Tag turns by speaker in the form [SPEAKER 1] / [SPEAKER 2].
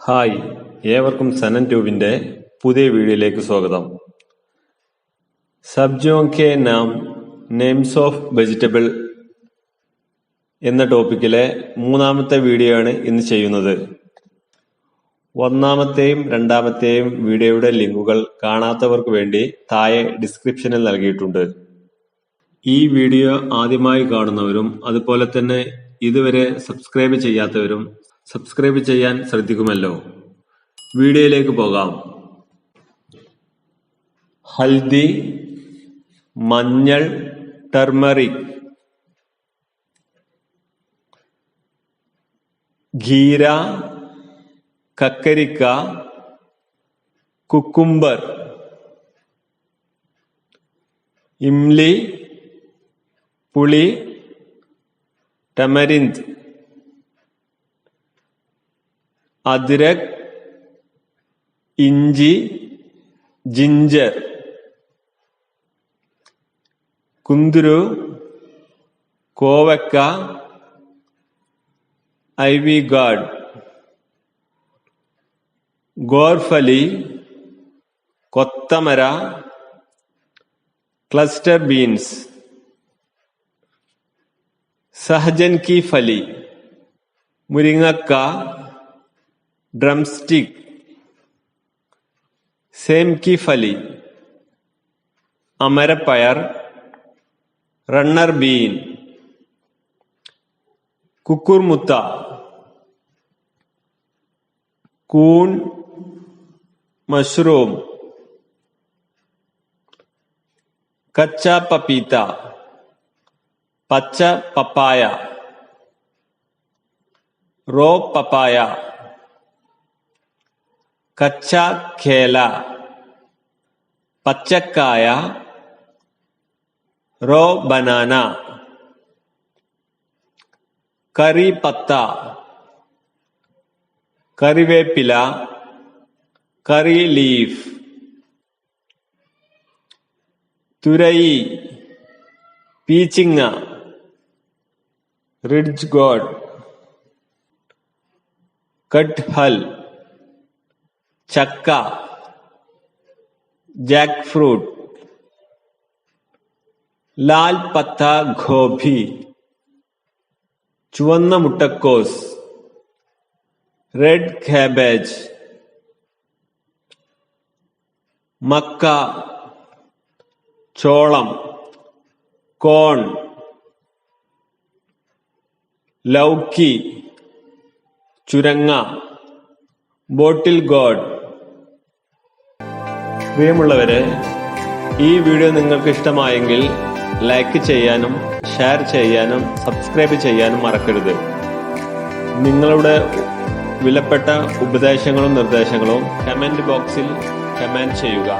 [SPEAKER 1] Hi, ഏവർക്കും സനൻ ട്യൂബിന്റെ പുതിയ വീഡിയോയിലേക്ക് സ്വാഗതം. സബ്ജിയോं के नाम നെയിംസ് ഓഫ് വെജിറ്റബിൾ എന്ന ടോപ്പിക്കിലെ മൂന്നാമത്തെ വീഡിയോ ആണ് ഇന്ന് ചെയ്യുന്നത്. ഒന്നാമത്തെയും രണ്ടാമത്തെയും വീഡിയോയുടെ ലിങ്കുകൾ കാണാത്തവർക്ക് വേണ്ടി താഴെ ഡിസ്ക്രിപ്ഷനിൽ നൽകിയിട്ടുണ്ട്. ഈ വീഡിയോ ആദ്യമായി കാണുന്നവരും അതുപോലെ തന്നെ ഇതുവരെ സബ്സ്ക്രൈബ് ചെയ്യാത്തവരും സബ്സ്ക്രൈബ് ചെയ്യാൻ ശ്രദ്ധിക്കുമല്ലോ. വീഡിയോയിലേക്ക് പോകാം. ഹൽദി, മഞ്ഞൾ, ടർമറിക്. ഖീര, കക്കരിക്ക, കുക്കുംബർ. ഇംലി, പുളി, ടമരിന്ദ്. അദ്രക്, ഇഞ്ചി, ജിഞ്ചർ. കുന്തുരു, കോവക്ക, ഐവി ഗാർഡ്. ഗോർഫലി, കൊത്തമര, ക്ലസ്റ്റർ ബീൻസ്. സഹജൻ കി ഫലി, മുരിങ്ങക്ക, ഡ്രംസ്റ്റിക്. सेम की फली, अमरपयर, रन्नर बीन. कुकुरमुत्ता, कून, मशरूम. कच्चा पपीता, पच्चा पपाया, रो पपाया. कच्चा केला, पच्चक्काय, रो बनाना. करी पत्ता, करिवेपिला, करी लीफ. तुरई, पीचिंगा, रिड्ज गोड. कटहल, ചക്ക, ജാക്ക് ഫ്രൂട്ട്. ലാൽ പത്ത ഗോഭി, ചുവന്ന മുട്ടക്കോസ്. Red cabbage. മക്ക, ചോളം, കോൺ. ലൗക്കി, ചുരങ്ങ, ബോട്ടിൽ ഗോഡ്. പ്രിയമുള്ളവരെ, ഈ വീഡിയോ നിങ്ങൾക്ക് ഇഷ്ടമായെങ്കിൽ ലൈക്ക് ചെയ്യാനും ഷെയർ ചെയ്യാനും സബ്സ്ക്രൈബ് ചെയ്യാനും മറക്കരുത്. നിങ്ങളുടെ വിലപ്പെട്ട ഉപദേശങ്ങളും നിർദ്ദേശങ്ങളും കമന്റ് ബോക്സിൽ കമന്റ് ചെയ്യുക.